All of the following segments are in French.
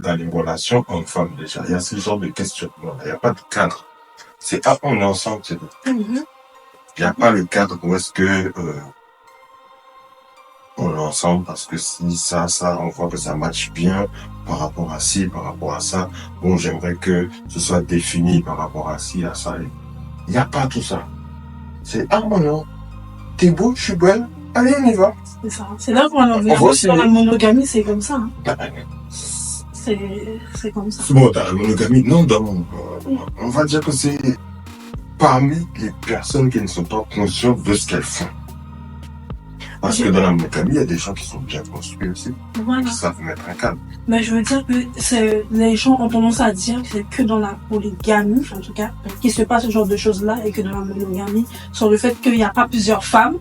dans les relations hommes-femmes déjà. Il y a ce genre de questionnement. Il n'y a pas de cadre. C'est on est ensemble, c'est tout. Il n'y a pas le cadre où est-ce que on est ensemble parce que si ça, on voit que ça matche bien par rapport à ci, par rapport à ça. Bon, j'aimerais que ce soit défini par rapport à ci, à ça. Il n'y a pas tout ça. C'est non, t'es beau, je suis belle, allez, on y va. C'est ça. C'est là qu'on en vient. Dans la monogamie, c'est comme ça. Hein. C'est comme ça. Bon, dans la monogamie, non, on va dire que c'est parmi les personnes qui ne sont pas conscientes de ce qu'elles font. Parce que dans la monogamie, il y a des gens qui sont bien construits aussi, qui savent mettre un cadre. Mais je veux dire que les gens ont tendance à dire que c'est que dans la polygamie, en tout cas, qu'il se passe ce genre de choses-là, et que dans la monogamie, sur le fait qu'il n'y a pas plusieurs femmes,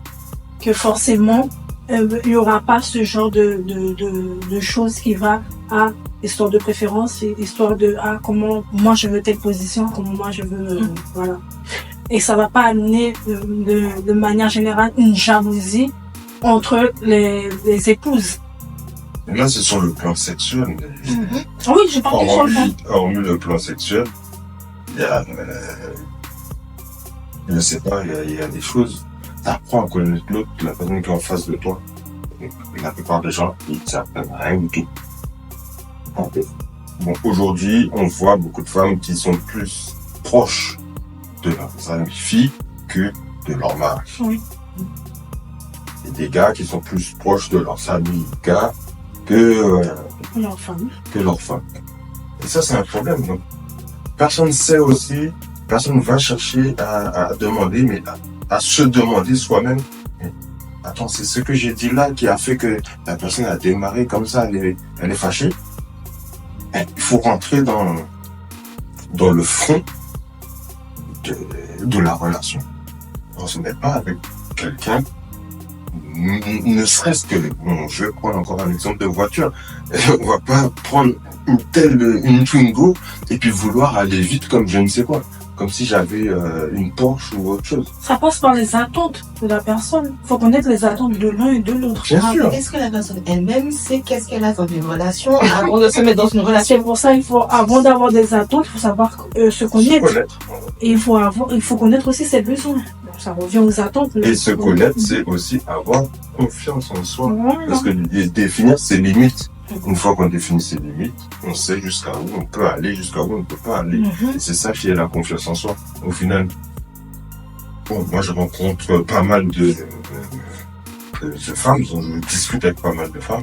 que forcément, il n'y aura pas ce genre de choses qui va à histoire de préférence, histoire de comment moi je veux telle position, comment moi je veux, voilà. Et ça va pas amener de manière générale une jalousie entre les épouses. Là, c'est sur le plan sexuel. Oui, je parle sur le plan. Hormis le plan sexuel, il y a, je sais pas, il y a des choses. T'apprends à connaître l'autre, la personne qui est en face de toi. La plupart des gens, ils ne savent rien du tout. Bon, aujourd'hui, on voit beaucoup de femmes qui sont plus proches de leurs amies filles que de leur mari. Oui. Et des gars qui sont plus proches de leurs amis gars que leur femme. Et ça, c'est un problème. Donc, personne sait aussi, personne va chercher à demander, mais à se demander soi-même. Attends, c'est ce que j'ai dit là qui a fait que la personne a démarré comme ça, elle est fâchée. Il faut rentrer dans le fond de la relation. On se met pas avec quelqu'un, ne serait-ce que, bon, je vais prendre encore un exemple de voiture. On va pas prendre une Twingo et puis vouloir aller vite comme je ne sais quoi. Comme si j'avais une Porsche ou autre chose. Ça passe par les attentes de la personne. Il faut connaître les attentes de l'un et de l'autre. Bien sûr. Est-ce que la personne elle-même sait qu'est-ce qu'elle a dans une relation avant de se mettre dans une relation? C'est pour ça, avant d'avoir des attentes, il faut savoir se connaître. Et il faut connaître aussi ses besoins. Donc, ça revient aux attentes. Et se connaître, c'est aussi avoir confiance en soi. Voilà. Parce que définir ses limites. Une fois qu'on définit ses limites, on sait jusqu'à où on peut aller, jusqu'à où on ne peut pas aller. Et c'est ça qui est la confiance en soi. Au final, bon, moi je rencontre pas mal de femmes, je discute avec pas mal de femmes.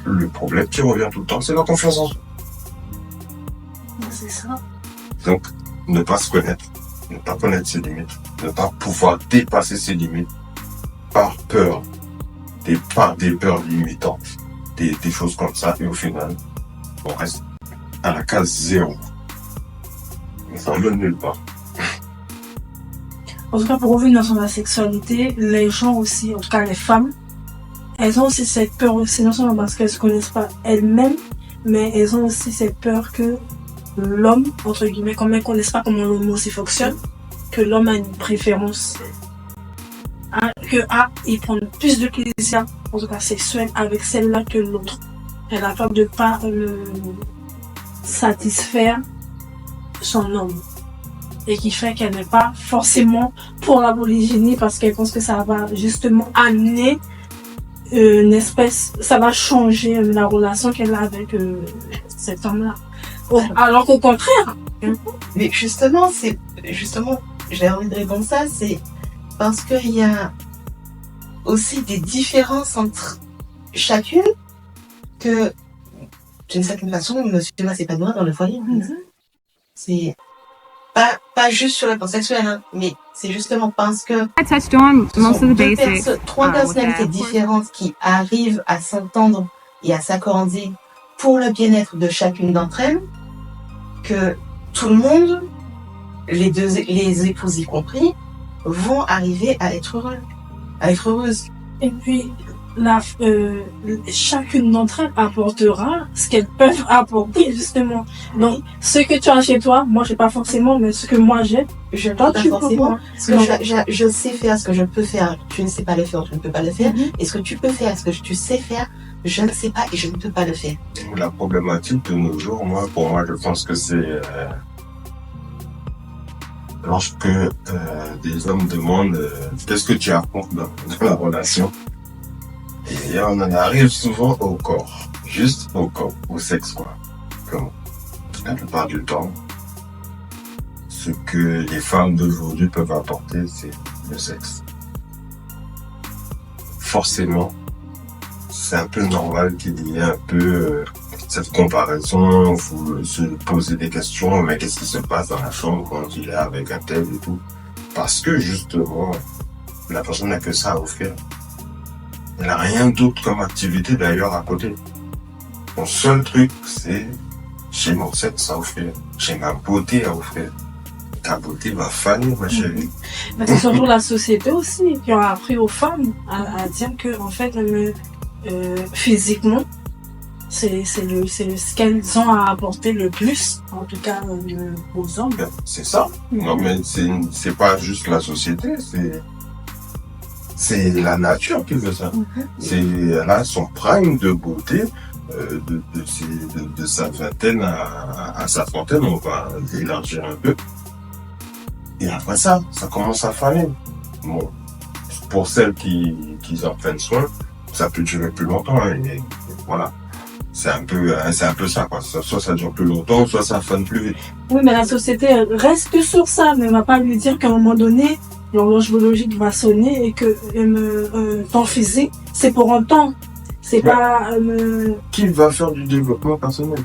Le problème qui revient tout le temps, c'est la confiance en soi. C'est ça. Donc, ne pas se connaître, ne pas connaître ses limites, ne pas pouvoir dépasser ses limites par peur, par des peurs limitantes. Des choses comme ça, et au final, on reste à la case 0. Ça ne mène nulle part. En tout cas, pour revenir sur la sexualité, les gens aussi, en tout cas les femmes, elles ont aussi cette peur aussi, non seulement parce qu'elles ne se connaissent pas elles-mêmes, mais elles ont aussi cette peur que l'homme, entre guillemets, comme elles ne connaissent pas comment l'homme aussi fonctionne, que l'homme a une préférence. Il prend plus de plaisir, en tout cas sexuel, avec celle-là que l'autre. Elle a peur de ne pas satisfaire son homme. Et qui fait qu'elle n'est pas forcément pour la polygynie parce qu'elle pense que ça va justement amener une espèce, ça va changer la relation qu'elle a avec cet homme-là. Alors qu'au contraire. Mais justement, j'ai envie de répondre ça, c'est parce qu'il y a aussi des différences entre chacune que, d'une certaine façon, monsieur va s'épanouir dans le foyer. C'est pas juste sur le plan sexuel, hein, mais c'est justement parce que trois personnalités différentes qui arrivent à s'entendre et à s'accorder pour le bien-être de chacune d'entre elles, que tout le monde, les épouses y compris, vont arriver à être heureuses. Et puis, chacune d'entre elles apportera ce qu'elles peuvent apporter, justement. Donc, ce que tu as chez toi, moi, j'ai pas forcément, mais ce que moi j'ai, je pas forcément. Je sais faire ce que je peux faire. Tu ne sais pas le faire, tu ne peux pas le faire. Et ce que tu peux faire, ce que tu sais faire, je ne sais pas et je ne peux pas le faire. La problématique de nos jours, pour moi, je pense que c'est lorsque des hommes demandent qu'est-ce que tu apportes dans la relation. Et on en arrive souvent au corps, juste au corps, au sexe, quoi. Comme la plupart du temps, ce que les femmes d'aujourd'hui peuvent apporter, c'est le sexe. Forcément, c'est un peu normal qu'il y ait un peu cette comparaison, vous se poser des questions, mais qu'est-ce qui se passe dans la chambre quand il est avec un tel et tout. Parce que justement, la personne n'a que ça à offrir. Elle n'a rien d'autre comme activité d'ailleurs à côté. Mon seul truc, c'est j'ai mon sexe à offrir, j'ai ma beauté à offrir. Ta beauté va faner, ma chérie. Mais c'est surtout la société aussi qui a appris aux femmes à dire que en fait physiquement c'est ce qu'elles ont à apporter le plus, en tout cas aux hommes. C'est ça. Non mais c'est pas juste la société, c'est la nature qui veut ça. Elle a son prime de beauté de sa vingtaine à sa trentaine, on va élargir un peu. Et après ça commence à faner. Bon, pour celles qui en prennent soin, ça peut durer plus longtemps. Et voilà. C'est un peu ça, quoi. Soit ça dure plus longtemps, soit ça fane plus vite. Oui, mais la société reste que sur ça, mais elle va pas lui dire qu'à un moment donné, l'horloge biologique va sonner et que ton physique, c'est pour un temps. C'est pas... Qui va faire du développement personnel?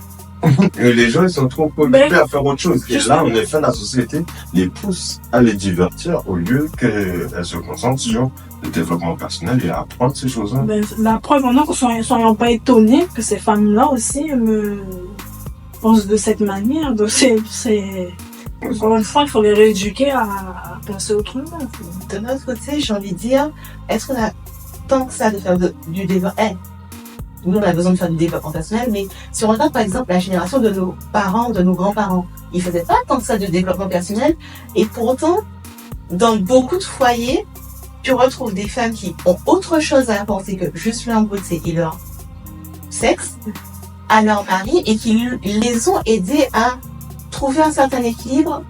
Les gens, ils sont trop occupés à faire autre chose. Et là, en effet, la société les pousse à les divertir au lieu qu'elles se concentrent sur le développement personnel et à apprendre ces choses-là. La preuve maintenant, ne soyons pas étonnés que ces femmes-là aussi pensent de cette manière. Donc encore une fois, il faut les rééduquer à penser autrement. De notre côté, j'ai envie de dire, est-ce qu'on a tant que ça de faire du développement? Nous, on a besoin de faire du développement personnel, mais si on regarde par exemple la génération de nos parents, de nos grands-parents, ils faisaient pas tant que ça de développement personnel, et pourtant, dans beaucoup de foyers, tu retrouves des femmes qui ont autre chose à apporter que juste leur beauté et leur sexe à leur mari, et qui les ont aidés à trouver un certain équilibre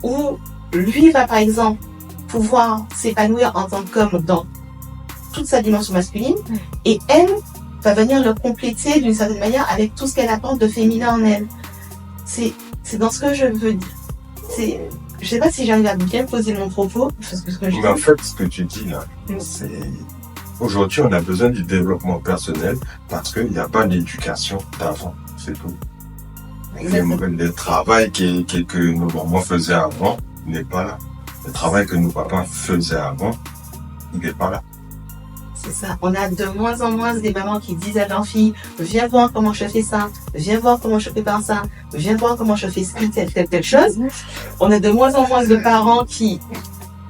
où lui va par exemple pouvoir s'épanouir en tant qu'homme dans toute sa dimension masculine, et elle va venir le compléter d'une certaine manière avec tout ce qu'elle apporte de féminin en elle. C'est dans ce que je veux dire. Je sais pas si j'arrive à bien poser mon propos. Mais en fait, ce que tu dis là, c'est... Aujourd'hui, on a besoin du développement personnel parce qu'il n'y a pas d'éducation d'avant, c'est tout. Le travail que nos mamans faisaient avant n'est pas là. Le travail que nos papas faisaient avant, il n'est pas là. C'est ça. On a de moins en moins des mamans qui disent à leurs filles, viens voir comment je fais ça, viens voir comment je prépare ça, viens voir comment je fais telle chose. On a de moins en moins de parents qui...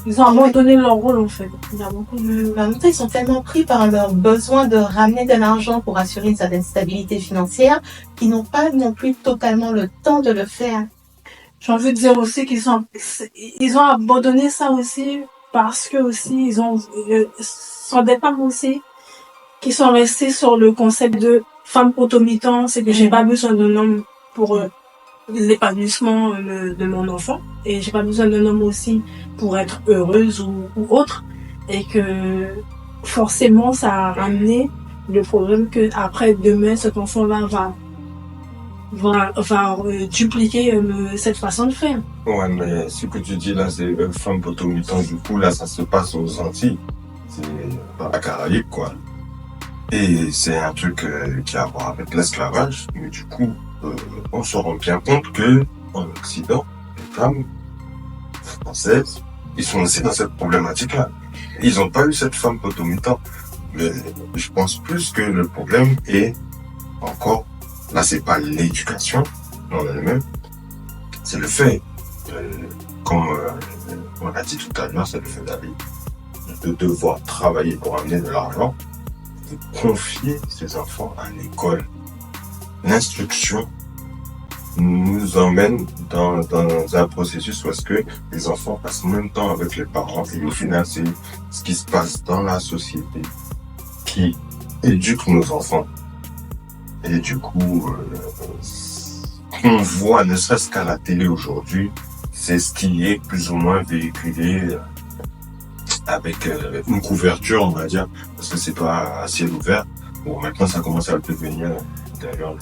Ils ont abandonné leur rôle en fait. Il y a beaucoup de... Ils sont tellement pris par leur besoin de ramener de l'argent pour assurer une certaine stabilité financière qu'ils n'ont pas non plus totalement le temps de le faire. J'ai envie de dire aussi qu'ils ont abandonné ça aussi parce que aussi ils ont... sont des femmes aussi qui sont restées sur le concept de femme automitante, c'est que j'ai pas besoin d'un homme pour l'épanouissement de mon enfant et j'ai pas besoin d'un homme aussi pour être heureuse ou autre, et que forcément ça a ramené le problème que après demain cet enfant-là va dupliquer cette façon de faire. Ouais, mais ce que tu dis là, c'est femme automitante, du coup là ça se passe aux Antilles. C'est dans la Caraïbe, quoi. Et c'est un truc qui a à voir avec l'esclavage. Mais du coup, on se rend bien compte que en Occident, les femmes françaises, ils sont aussi dans cette problématique-là. Ils n'ont pas eu cette femme automitante. Mais je pense plus que le problème est encore, là c'est pas l'éducation en elle-même, c'est le fait, comme on l'a dit tout à l'heure, c'est le fait d'aller de devoir travailler pour amener de l'argent, de confier ses enfants à l'école. L'instruction nous emmène dans un processus où est-ce que les enfants passent moins de temps avec les parents et au final c'est ce qui se passe dans la société qui éduquent nos enfants. Et du coup, qu'on voit, ne serait-ce qu'à la télé aujourd'hui, c'est ce qui est plus ou moins véhiculé avec une couverture, on va dire, parce que c'est pas à ciel ouvert. Bon, maintenant, ça commence à le devenir. D'ailleurs,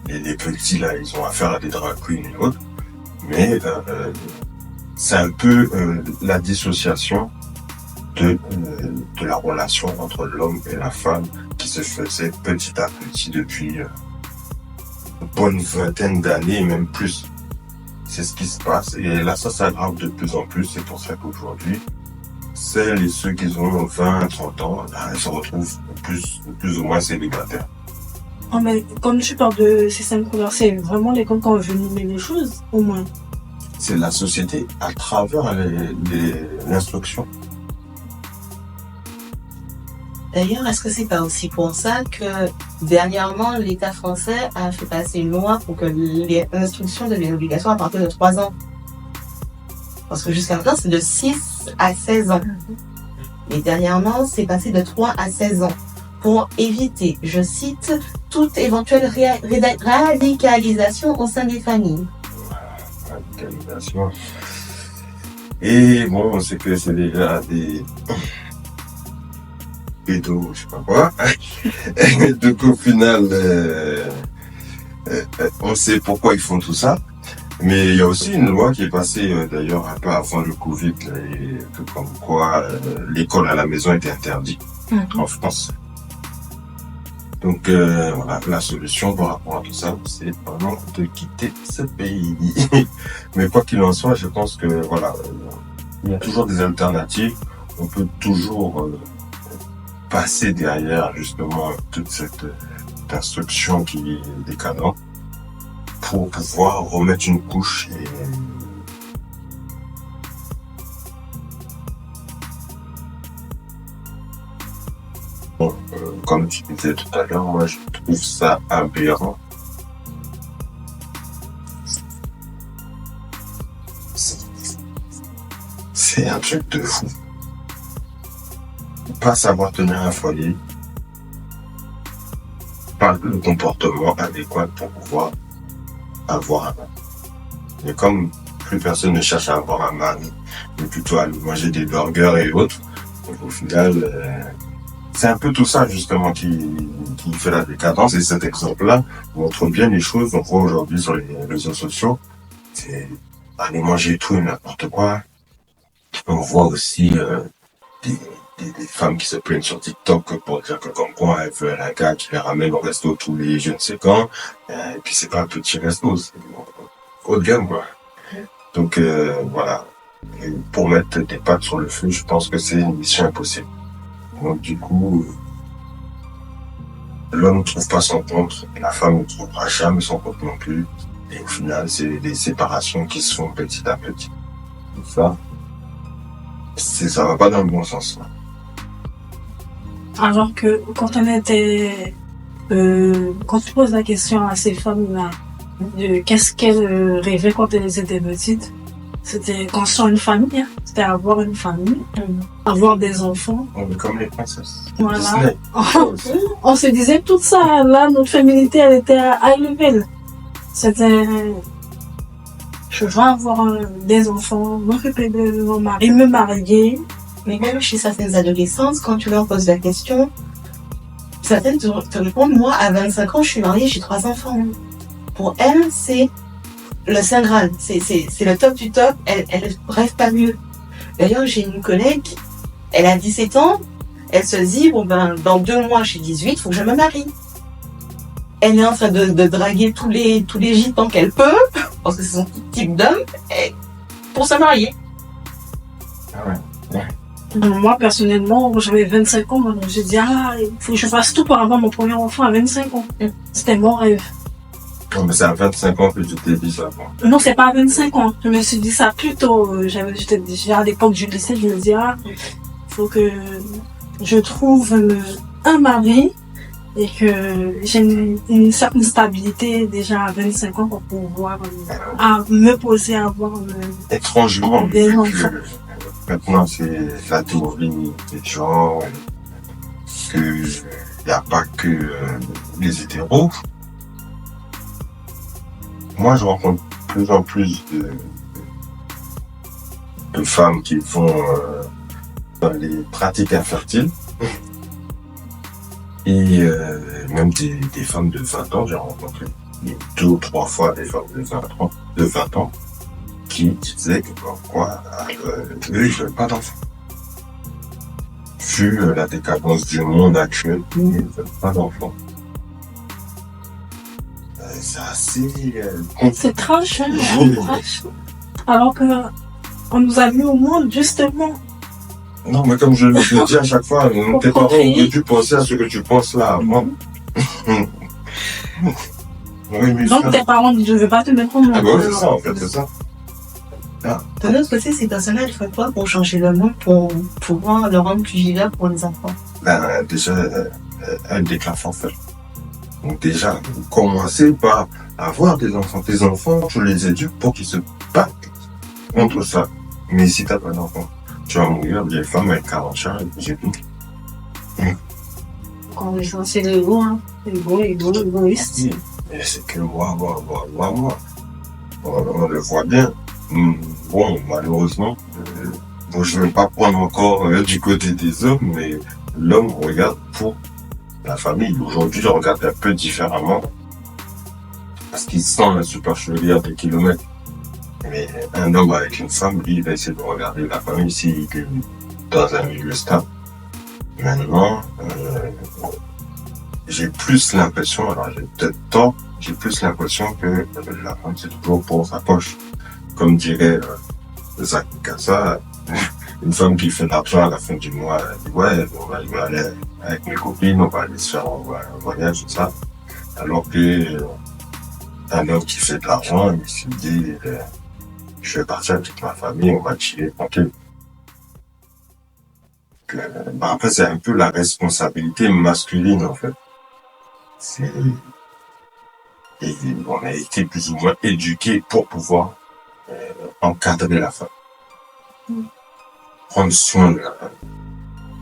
les petits, là, ils ont affaire à des drag queens et autres. Mais c'est un peu la dissociation de la relation entre l'homme et la femme qui se faisait petit à petit depuis une bonne vingtaine d'années, même plus. C'est ce qui se passe. Et là, ça s'aggrave de plus en plus. C'est pour ça qu'aujourd'hui, celles et ceux qui ont 20, 30 ans, là, ils se retrouvent plus ou moins célibataires. Oh, mais comme tu parles de système scolaire, c'est vraiment l'école qui a venimé les choses, au moins. C'est la société à travers l'instruction. D'ailleurs, est-ce que c'est pas aussi pour ça que dernièrement l'État français a fait passer une loi pour que l'instruction devienne obligatoire à partir de 3 ans? Parce que jusqu'à maintenant, c'est de 6 à 16 ans. Mais dernièrement, c'est passé de 3 à 16 ans pour éviter, je cite, toute éventuelle radicalisation au sein des familles. Radicalisation. Et bon, on sait que c'est déjà des pédos, je sais pas quoi. Donc au final, on sait pourquoi ils font tout ça. Mais il y a aussi une loi qui est passée d'ailleurs un peu avant le Covid, là, et comme quoi l'école à la maison était interdite en France. Donc voilà, la solution par rapport à tout ça, c'est vraiment de quitter ce pays. Mais quoi qu'il en soit, je pense que voilà, il y a toujours des alternatives. On peut toujours passer derrière justement toute cette instruction qui est décadente pour pouvoir remettre une couche et bon, comme tu disais tout à l'heure, moi je trouve ça aberrant. C'est un truc de fou. Pas savoir tenir un foyer, pas le comportement adéquat pour pouvoir avoir un mari. Mais comme plus personne ne cherche à avoir un mari, mais plutôt à manger des burgers et autres, donc au final, c'est un peu tout ça justement qui fait la décadence. Et cet exemple-là montre bien les choses. On voit aujourd'hui sur les réseaux sociaux, c'est aller manger tout et n'importe quoi. On voit aussi des femmes qui se plaignent sur TikTok pour dire que comme quoi elles veulent un gars qui les ramène au resto tous les je ne sais quand. Et puis c'est pas un petit resto, c'est haut de gamme quoi. Donc voilà. Et pour mettre des pattes sur le feu, je pense que c'est une mission impossible. Donc du coup, l'homme ne trouve pas son compte, la femme ne trouvera jamais son compte non plus. Et au final, c'est des séparations qui se font petit à petit. Ça va pas dans le bon sens. Alors que quand quand tu poses la question à ces femmes-là, de qu'est-ce qu'elles rêvaient quand elles étaient petites, c'était construire une famille, hein. C'était avoir une famille, avoir des enfants. On est comme les princesses. Voilà. Disney. On se disait tout ça, là, notre féminité, elle était à high level. C'était, je veux avoir des enfants, m'occuper de mon mari, me marier. Mais même chez certaines adolescentes, quand tu leur poses la question, certaines te répondent, moi, à 25 ans, je suis mariée, j'ai 3 enfants. Pour elles, c'est le Saint Graal, c'est le top du top, elle rêve pas mieux. D'ailleurs, j'ai une collègue, elle a 17 ans, elle se dit, bon ben, dans 2 mois, j'ai 18, faut que je me marie. Elle est en train de draguer tous les gitans qu'elle peut, parce que c'est son type d'homme, pour se marier. Ah ouais. Moi, personnellement, j'avais 25 ans, donc j'ai dit, il faut que je fasse tout pour avoir mon premier enfant à 25 ans. C'était mon rêve. Non, mais c'est à 25 ans que je t'ai dit ça. Bon. Non, c'est pas à 25 ans. Je me suis dit ça plus tôt. J'étais déjà à l'époque du lycée, je me dis, faut que je trouve un mari et que j'ai une certaine stabilité déjà à 25 ans pour pouvoir me poser à avoir étrangement des enfants. Maintenant, c'est la théorie des gens. qu'il n'y a pas que les hétéros. Moi, je rencontre de plus en plus de femmes qui vont dans les pratiques infertiles. Et même des femmes de 20 ans, j'ai rencontré 2 ou 3 fois des femmes de 20 ans qui disaient que pourquoi eux, ils veulent pas d'enfants. Vu la décadence du monde actuel, ils ne veulent pas d'enfants. C'est assez... C'est trash, hein, trash. Alors que on nous a mis au monde, justement. Non, mais comme je le dis à chaque fois, tes parents auraient dû penser à ce que tu penses là avant. Oui, mais donc tes parents disent, je ne veux pas te mettre au monde. Ah bah oui, c'est ça, en fait, c'est ça. Ah. De l'autre côté, ces personnes-là, elles font quoi pour changer le monde, pour pouvoir le rendre plus vivable pour les enfants? Ben, déjà, elles déclarent forfait. Donc déjà, commencez par avoir des enfants. Tes enfants, tu les éduques pour qu'ils se battent contre ça. Mais si t'as pas d'enfants, tu vas mourir des femmes avec 40 ans, j'ai tout. Quand on est censé l'ego, hein. Égoïste. Oui, mais c'est que moi. On le voit bien. Bon, malheureusement, bon, je ne vais pas prendre encore du côté des hommes, mais l'homme regarde pour la famille. Aujourd'hui, je regarde un peu différemment. Parce qu'il sent la supercherie des kilomètres. Mais un homme avec une femme, lui, il va essayer de regarder la famille s'il est dans un milieu stable. Maintenant, j'ai plus l'impression, alors j'ai peut-être tort, j'ai plus l'impression que la femme, c'est toujours pour sa poche. Comme dirait Zach Kassa, une femme qui fait de l'argent à la fin du mois, elle dit ouais, je vais aller avec mes copines, on va aller se faire un voyage, tout ça. Alors que un homme qui fait de l'argent, il se dit je vais partir avec ma famille, on va chiller tranquille. Après, c'est un peu la responsabilité masculine, en fait. Et on a été plus ou moins éduqués pour pouvoir encadrer la femme. Prendre soin de la femme.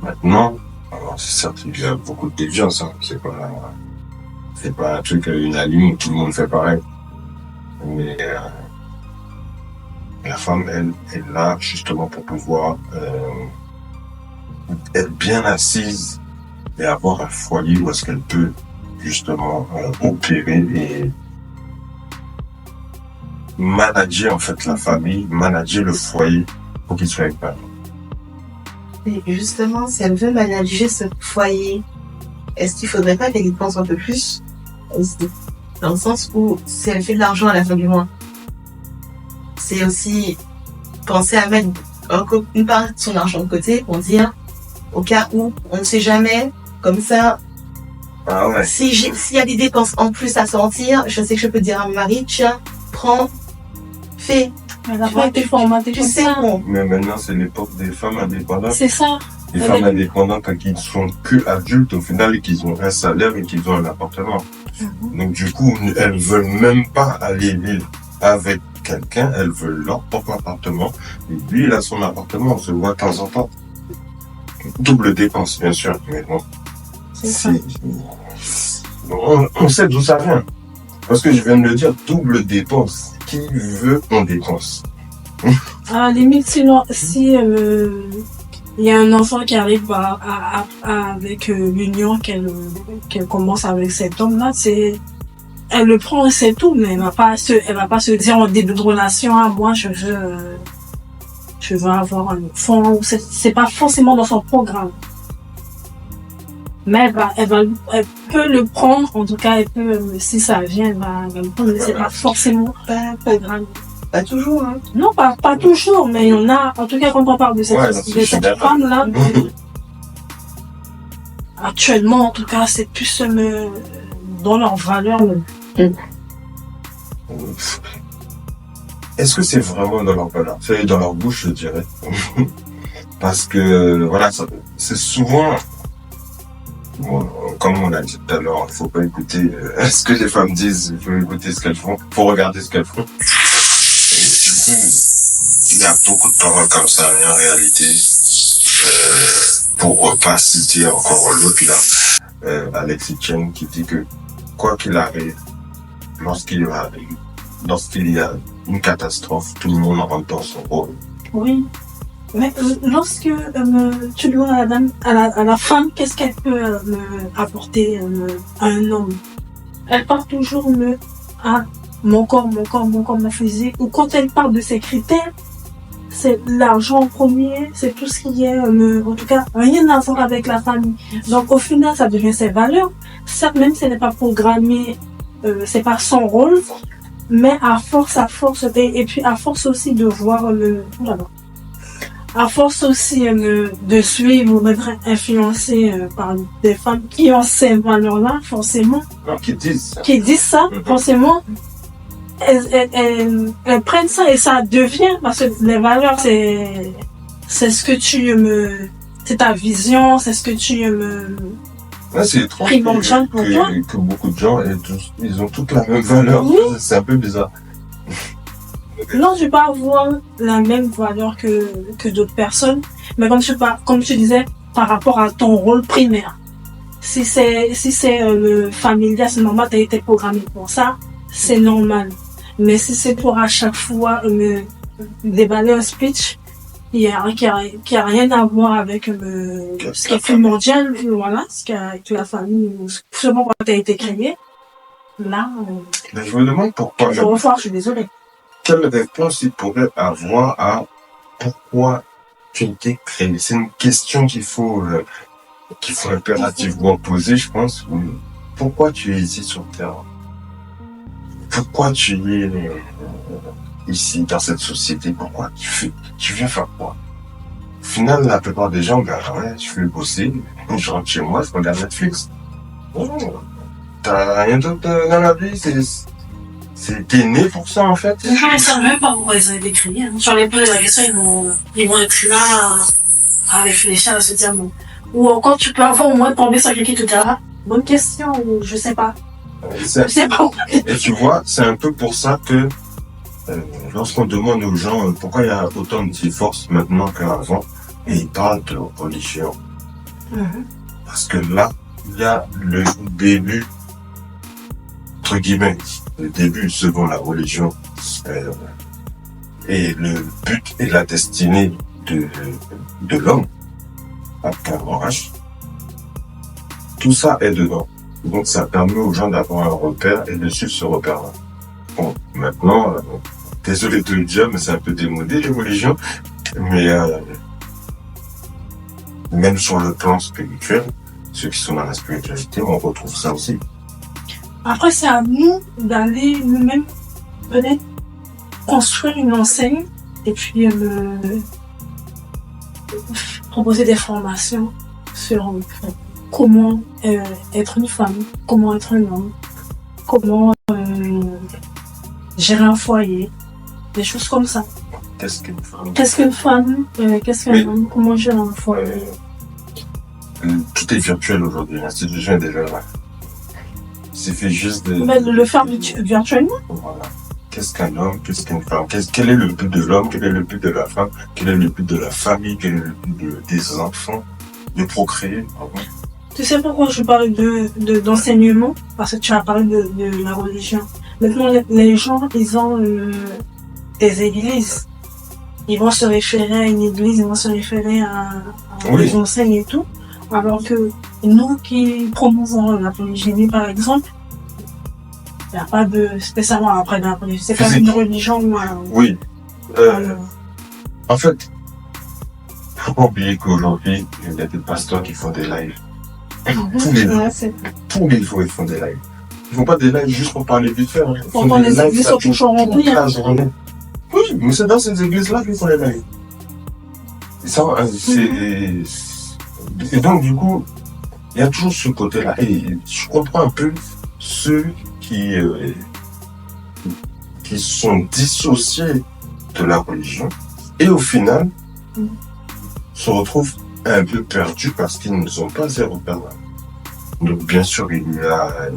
Maintenant, alors c'est certes, il y a beaucoup de déviance, hein. C'est pas un truc unanime où tout le monde fait pareil. Mais la femme, elle est là justement pour pouvoir être bien assise et avoir un foyer où est-ce qu'elle peut justement opérer et manager en fait la famille, manager le foyer pour qu'il soit épargné. Et justement, si elle veut manager ce foyer, est-ce qu'il faudrait pas qu'elle y pense un peu plus? Dans le sens où si elle fait de l'argent à la fin du mois, c'est aussi penser à mettre une part de son argent de côté pour dire au cas où on ne sait jamais, comme ça. Ah ouais. S'il y a des dépenses en plus à sortir, je sais que je peux dire à mon mari, tiens, prends, fais. Elle n'a pas été formatée Tu comme sais ça. bon. Mais maintenant, c'est l'époque des femmes indépendantes. C'est ça. Les femmes indépendantes qui ne sont plus adultes au final et qui ont un salaire et qui ont un appartement. Donc du coup, elles veulent même pas aller vivre avec quelqu'un, elles veulent leur propre appartement. Et lui, il a son appartement, on se voit de temps en temps. Double dépense, bien sûr, mais bon. On sait d'où ça vient. Parce que je viens de le dire, double dépense. Qui veut on dépense? À la limite, si il y a un enfant qui arrive avec l'union qu'elle commence avec cet homme-là, elle le prend et c'est tout, mais elle va pas se dire en début de relation, ah, moi je veux avoir un enfant, c'est pas forcément dans son programme. Mais elle peut le prendre, en tout cas, si ça vient, elle va le prendre, mais c'est pas forcément programme. Pas toujours, hein. Non, pas toujours, mais il y en a, en tout cas, quand on parle de cette femme-là, actuellement, en tout cas, c'est plus dans leur valeur. Est-ce que c'est vraiment dans leur valeur? C'est dans leur bouche, je dirais. Parce que, voilà, c'est souvent, bon, comme on l'a dit tout à l'heure, il faut pas écouter ce que les femmes disent, il faut écouter ce qu'elles font, il faut regarder ce qu'elles font. Et du coup, il y a beaucoup de paroles comme ça, et en réalité, pour pas citer encore l'autre là, Alexis Chen, qui dit que quoi qu'il arrive, lorsqu'il y a une catastrophe, tout le monde rentre dans son rôle. Oui. Mais lorsque tu dois à la femme, qu'est-ce qu'elle peut apporter à un homme? Elle parle toujours mon corps, mon physique. Ou quand elle parle de ses critères, c'est l'argent en premier, c'est tout ce qui est, en tout cas, rien à voir avec la famille. Donc au final, ça devient ses valeurs. Certes, même si elle n'est pas programmée, c'est pas son rôle, mais à force, et puis à force aussi de voir à force aussi de suivre ou d'être influencé par des femmes qui ont ces valeurs-là, forcément. Non, qui disent ça, forcément. Elles prennent ça et ça devient, parce que les valeurs, c'est ce que c'est ta vision, c'est ce que tu c'est étrange primordial pour toi. Que beaucoup de gens, ils ont toutes la même valeur. Oui. C'est un peu bizarre. Non, tu peux avoir la même valeur que d'autres personnes, mais comme tu disais, par rapport à ton rôle primaire. Si c'est familial, c'est normal, t'as été programmé pour ça, c'est normal. Mais si c'est pour à chaque fois déballer un speech qui a rien à voir avec ce qui est primordial, voilà, ce qui a avec la famille, ce pourquoi t'as été créé, là. Mais je me demande pourquoi. Je suis désolée. Quelle réponse il pourrait avoir à pourquoi tu étais créé? C'est une question qu'il faut impérativement poser, je pense. Pourquoi tu es ici sur Terre? Pourquoi tu es ici, dans cette société? Pourquoi tu viens faire quoi? Au final, la plupart des gens, je vais bosser, je rentre chez moi, je regarde Netflix. T'as rien d'autre dans la vie, t'es né pour ça, en fait. Les gens ne savent même pas pourquoi ils ont été créés. Sur les poser la question, ils vont être là à réfléchir, à se dire, bon. Ou encore, tu peux avoir au moins tomber sur quelqu'un qui te dira, bonne question, ou je sais pas. Je sais pas. Et tu vois, c'est un peu pour ça que lorsqu'on demande aux gens pourquoi il y a autant de divorces maintenant qu'avant, et ils parlent de religion. Parce que là, il y a le début, entre guillemets, le début selon la religion, et le but et la destinée de l'homme, après un orage. Tout ça est dedans. Donc ça permet aux gens d'avoir un repère et de suivre ce repère-là. Bon, maintenant, désolé de le dire, mais c'est un peu démodé les religions. Mais même sur le plan spirituel, ceux qui sont dans la spiritualité, on retrouve ça aussi. Après, c'est à nous d'aller nous-mêmes peut-être construire une enseigne et puis proposer des formations sur comment être une femme, comment être un homme, comment gérer un foyer, des choses comme ça. Qu'est-ce qu'une femme? Qu'est-ce qu'une femme? Qu'est-ce qu'un homme? Comment gérer un foyer? Tout est virtuel aujourd'hui, l'institution est déjà là. Il suffit juste de... Mais de le faire virtuellement. Voilà. Qu'est-ce qu'un homme? Qu'est-ce qu'une femme? Quel est le but de l'homme? Quel est le but de la femme? Quel est le but de la famille? Quel est le but des enfants? De procréer? Tu sais pourquoi je parle d'enseignement? Parce que tu as parlé de la religion. Maintenant, les gens, ils ont des églises. Ils vont se référer à une église, ils vont se référer à des enseignes et tout. Alors que nous qui promouvons la polygénie, par exemple, il n'y a pas de spécialement après de la polygénie. C'est pas une religion ou Oui. En fait, faut pas oublier qu'aujourd'hui, il y a des pasteurs qui font des lives. Tous les jours, ils font des lives. Ils font pas des lives juste pour parler vite fait. Pourtant, les églises sont toujours remplies. Oui, mais c'est dans ces églises-là qu'ils font les lives. Et ça, et donc, du coup, il y a toujours ce côté-là. Et je comprends un peu ceux qui sont dissociés de la religion et au final se retrouvent un peu perdus parce qu'ils ne sont pas zéro repères. Donc, bien sûr, il y a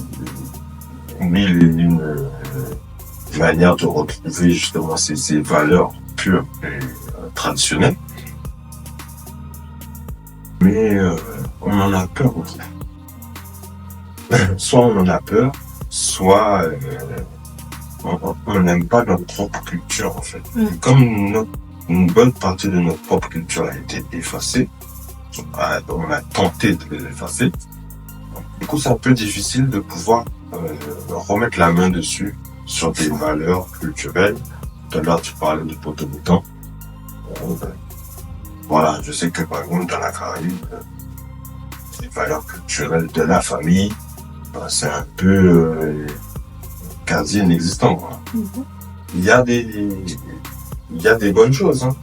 mille et une manières de retrouver justement ces valeurs pures et traditionnelles. Mais on en a peur aussi. Soit on en a peur, soit on n'aime pas notre propre culture en fait. Mm. Comme une bonne partie de notre propre culture a été effacée, on a tenté de les effacer. Du coup, c'est un peu difficile de pouvoir remettre la main dessus sur des valeurs culturelles. Tout à l'heure, tu parlais de Potomitan. Voilà, je sais que par exemple, dans la Caraïbe, les valeurs culturelles de la famille, c'est un peu quasi inexistant. Quoi. Mhm. Il y a des bonnes choses, hein.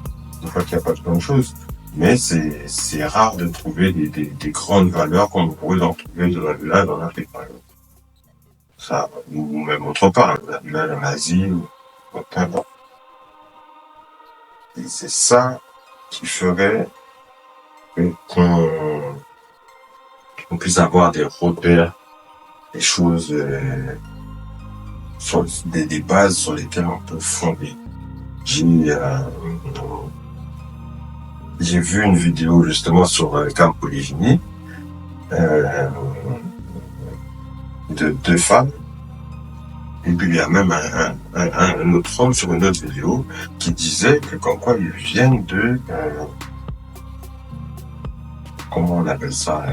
Je crois qu'il n'y a pas de bonnes choses. Mais c'est rare de trouver des grandes valeurs comme on pourrait en trouver là dans l'Afrique, par exemple. Ça, ou même autre part, là, en Asie, ou peu importe. Et c'est ça qui ferait qu'on puisse avoir des repères, des choses, sur des bases sur lesquelles on peut fonder. J'ai vu une vidéo justement sur Camp Polygynie de deux femmes. Et puis il y a même un autre homme sur une autre vidéo qui disait que comme quoi ils viennent de comment on appelle ça,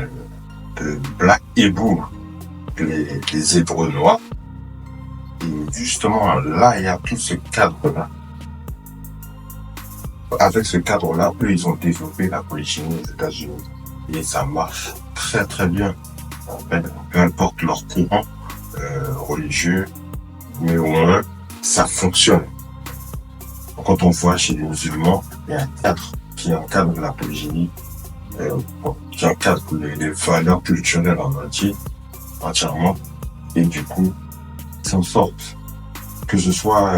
de Black Hebrew, les Hébreux noirs. Et justement là il y a tout ce cadre-là. Avec ce cadre-là, eux, ils ont développé la polygynie aux États-Unis. Et ça marche très très bien. En fait, peu importe leur courant religieux, mais au moins, ça fonctionne. Quand on voit chez les musulmans, il y a un cadre qui encadre la polygynie, qui encadre les valeurs culturelles en entièrement. Et du coup, ils s'en sortent. Que ce soit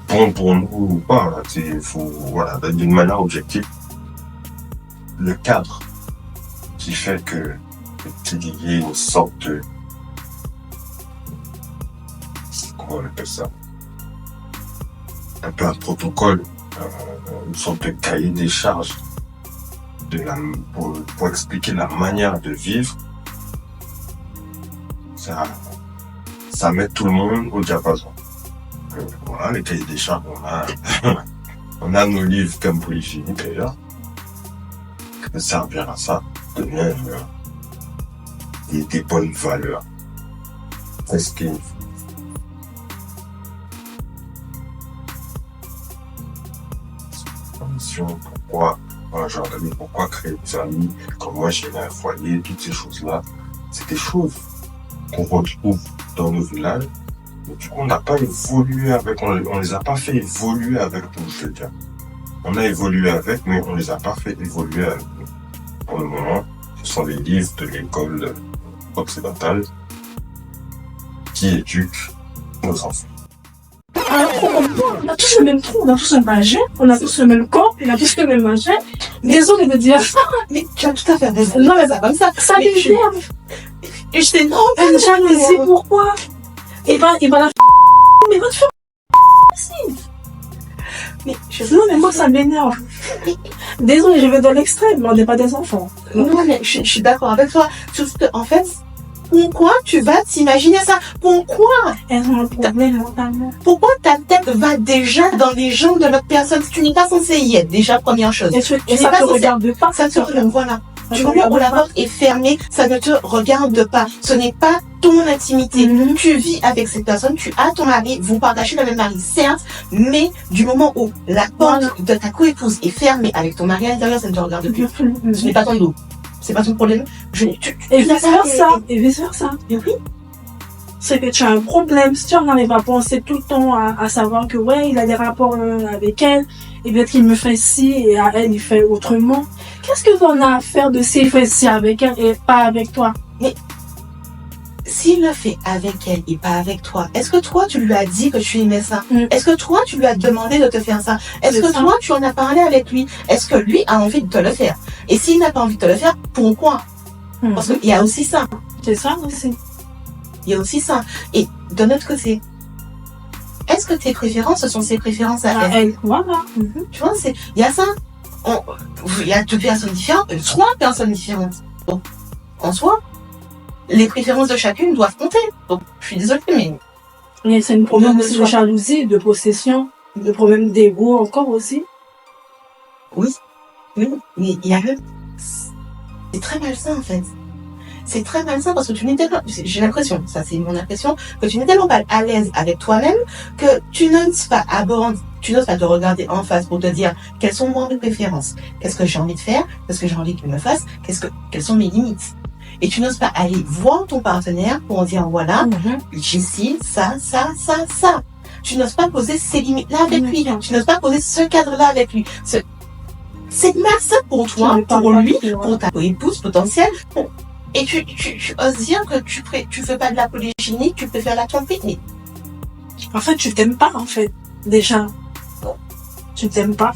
bon pour nous ou pas, il faut, voilà, d'une manière objective, le cadre qui fait qu'il y ait une sorte de, comment on appelle ça, un peu un protocole, une sorte de cahier des charges pour expliquer la manière de vivre, ça met tout le monde au diapason. Voilà, les cahiers des charges, on a nos livres comme Polygynie d'ailleurs, qui peuvent servir à ça, donner des bonnes valeurs. Est-ce que pourquoi créer des amis, comme moi j'ai un foyer, toutes ces choses-là, c'est des choses qu'on retrouve dans nos villages. Mais du coup, on n'a pas évolué avec, on les a pas fait évoluer avec nous, je veux dire. On a évolué avec, mais on les a pas fait évoluer avec nous. Pour le moment, ce sont les livres de l'école occidentale qui éduquent nos enfants. On a tous le même trou, on a tous un budget, on a tous le même corps, on a tous le même budget. Désolé de dire ça. Mais tu as tout à fait raison. Non, mais ça comme ça. Ça m'énerve. Et je t'ai non, Elle jamais dit pourquoi. Il va la mais va te faire mais non, mais moi ça m'énerve. Désolé, je vais dans l'extrême, mais on n'est pas des enfants. Non, mais je suis d'accord avec toi. Sauf que, en fait, pourquoi tu vas t'imaginer ça? Pourquoi? Elles ont un problème mentalement. Pourquoi ta tête va déjà dans les jambes de l'autre personne? Tu n'es pas censé y être, déjà, première chose. Et ça te regarde pas. Ça te regarde, voilà. Du moment où la porte est fermée, ça ne te regarde pas. Ce n'est pas ton intimité. Mm-hmm. Tu vis avec cette personne, tu as ton mari, vous partagez le même mari, certes, mais du moment où la porte de ta coépouse est fermée avec ton mari à l'intérieur, ça ne te regarde plus. Ce n'est pas ton dos. C'est pas ton problème. Et vice-versa. Et vice-versa. Et oui. C'est que tu as un problème. Si tu n'arrives pas à penser tout le temps à savoir que ouais, il a des rapports avec elle, et peut-être qu'il me fait ci, et à elle, il fait autrement. Qu'est-ce que tu en as à faire de s'il fait ci avec elle et pas avec toi? Mais s'il le fait avec elle et pas avec toi, est-ce que toi, tu lui as dit que tu aimais ça? Est-ce que toi, tu lui as demandé de te faire ça? Est-ce que toi, tu en as parlé avec lui? Est-ce que lui a envie de te le faire? Et s'il n'a pas envie de te le faire, pourquoi? Parce qu'il y a aussi ça. C'est ça aussi. Il y a aussi ça. Et de notre côté, est-ce que tes préférences, ce sont ses préférences à elle? Voilà. Tu vois, il y a ça. il y a deux personnes différentes, trois personnes différentes. Donc, en soi, les préférences de chacune doivent compter. Donc, je suis désolée, mais... Et c'est un problème aussi de jalousie, de possession, de problème d'ego encore aussi. Oui, mais il y a même... C'est très malsain, en fait. C'est très malsain parce que tu n'es tellement... J'ai l'impression, ça c'est mon impression, que tu n'es tellement pas à l'aise avec toi-même que tu n'oses pas te regarder en face pour te dire quelles sont mes préférences, qu'est-ce que j'ai envie de faire, qu'est-ce que j'ai envie qu'il me fasse, quelles sont mes limites. Et tu n'oses pas aller voir ton partenaire pour dire voilà, j'ai ci, ça. Tu n'oses pas poser ces limites-là avec lui. Tu n'oses pas poser ce cadre-là avec lui. C'est malsain pour toi, pour lui, pour ta épouse potentielle. Et tu oses dire que tu fais pas de la polygénie, tu préfères la tromper. Mais... En fait, tu t'aimes pas, en fait. Déjà. Tu t'aimes pas.